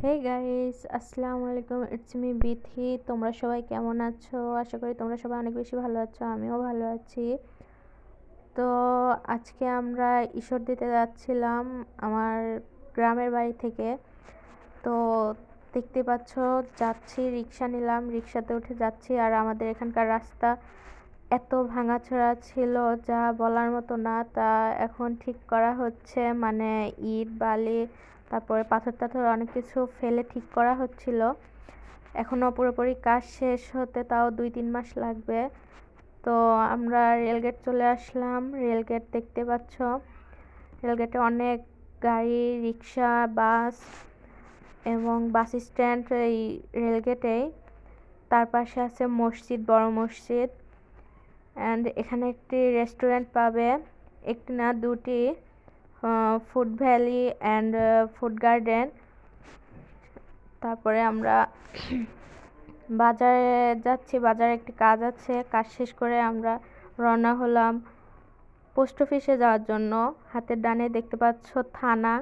Hey guys, আসসালামু আলাইকুম। It's me Bithi. তোমরা সবাই কেমন আছো? আশা করি তোমরা সবাই অনেক বেশি ভালো আছো। আমিও ভালো আছি। তো আজকে আমরা ঈশ্বর দিতে যাচ্ছিলাম আমার গ্রামের বাড়ি থেকে। তো দেখতে পাচ্ছ, যাচ্ছি, রিক্সা নিলাম, রিক্সাতে উঠে যাচ্ছি। আর আমাদের এখানকার রাস্তা এত ভাঙাচোরা ছিল যা বলার মতো না। তা এখন ঠিক করা হচ্ছে, মানে ইট বালি তারপরে পাথর টাথর অনেক কিছু ফেলে ঠিক করা হচ্ছিল। এখনো পুরোপুরি কাজ শেষ হতে তাও 2-3 মাস লাগবে। তো আমরা রেলগেট চলে আসলাম। রেলগেট দেখতে পাচ্ছ, রেলগেটে অনেক গাড়ি, রিক্সা, বাস এবং বাস স্ট্যান্ড এই রেলগেটেই। তার পাশে আছে মসজিদ, বড় মসজিদ। অ্যান্ড এখানে একটি রেস্টুরেন্ট পাবে, একটি না দুটি, food valley and food garden. তারপরে আমরা বাজারে যাচ্ছি, বাজারে একটি কাজ আছে, কাজ শেষ করে আমরা রওনা হলাম পোস্ট অফিসে যাওয়ার জন্য। হাতের ডানে দেখতে পাচ্ছ থানা।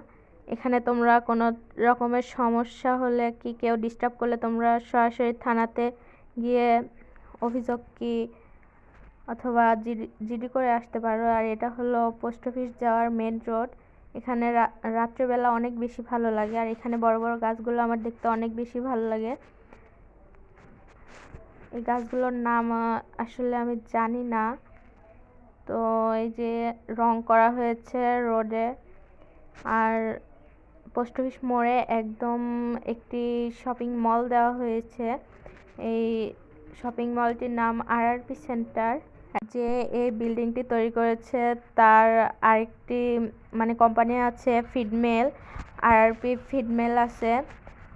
এখানে তোমরা কোনো রকমের সমস্যা হলে কি কেউ ডিস্টার্ব করলে তোমরা সরাসরি থানাতে গিয়ে অভিযোগ কি অথবা জিডি করে আসতে পারো। আর এটা হলো পোস্ট অফিস যাওয়ার মেন রোড। এখানে রাত্রেবেলা অনেক বেশি ভালো লাগে। আর এখানে বড় বড় গাছগুলো আমার দেখতে অনেক বেশি ভালো লাগে। এই গাছগুলোর নাম আসলে আমি জানি না। তো এই যে রং করা হয়েছে রোডে। আর পোস্ট অফিস মোড়ে একদম একটি শপিং মল দেওয়া হয়েছে। এই শপিং মলটির নাম আরআরপি সেন্টার। যে এই বিল্ডিংটি তৈরি করেছে তার আরেকটি মানে কোম্পানি আছে, ফিডমেল, আরআরপি ফিডমেল আছে।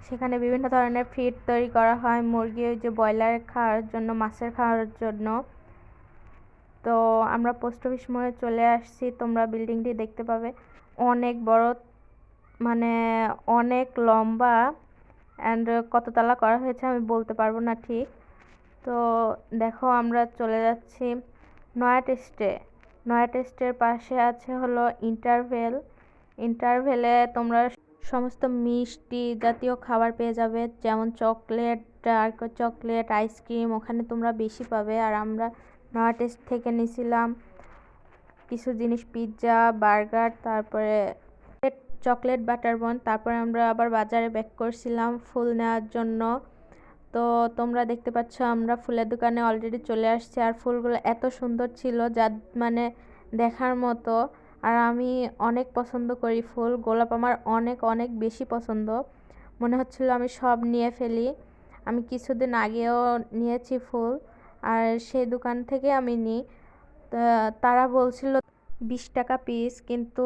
সেখানে বিভিন্ন ধরনের ফিড তৈরি করা হয়, মুরগি, ওই যে ব্রয়লার খাওয়ার জন্য, মাছের খাওয়ার জন্য। তো আমরা পোস্ট অফিস মোড়ে চলে আসছি। তোমরা বিল্ডিংটি দেখতে পাবে, অনেক বড়, মানে অনেক লম্বা। অ্যান্ড কততলা করা হয়েছে আমি বলতে পারবো না ঠিক। তো দেখো, আমরা চলে যাচ্ছি নয়া টেস্টে। নয়া টেস্টের পাশে আছে হলো ইন্টারভেল। ইন্টারভেলে তোমরা সমস্ত মিষ্টি জাতীয় খাবার পেয়ে যাবে, যেমন চকলেট, ডার্ক চকলেট, আইসক্রিম ওখানে তোমরা বেশি পাবে। আর আমরা নয়া টেস্ট থেকে নিয়েছিলাম কিছু জিনিস, পিৎজা, বার্গার, তারপরে চকলেট বাটার বন। তারপরে আমরা আবার বাজারে ব্যাক করছিলাম ফুল নেওয়ার জন্য। তো তোমরা দেখতে পাচ্ছ আমরা ফুলের দোকানে অলরেডি চলে আসছি। আর ফুলগুলো এত সুন্দর ছিল যা মানে দেখার মতো। আর আমি অনেক পছন্দ করি ফুল, গোলাপ আমার অনেক অনেক বেশি পছন্দ। মনে হচ্ছিল আমি সব নিয়ে ফেলি। আমি কিছুদিন আগেও নিয়েছি ফুল, আর সেই দোকান থেকে আমি নিই। তারা বলছিল 20 টাকা পিস, কিন্তু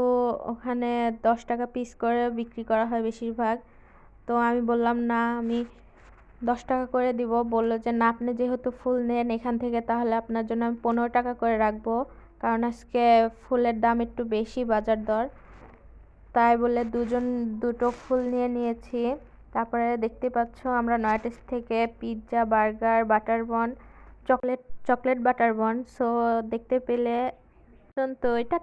ওখানে 10 টাকা পিস করে বিক্রি করা হয় বেশিরভাগ। তো আমি বললাম না, আমি 10 টাকা করে দিব। বললো যে না, আপনি যেহেতু ফুল নেন এখান থেকে, তাহলে আপনার জন্য আমি 15 টাকা করে রাখবো, কারণ আজকে ফুলের দাম একটু বেশি, বাজার দর। তাই বলে দুটো ফুল নিয়েছি। তারপরে দেখতে পাচ্ছ আমরা নয়া টেস্ট থেকে পিৎজা, বার্গার, বাটার বন, চকলেট বাটার বন। সো দেখতে পেলে তো এটা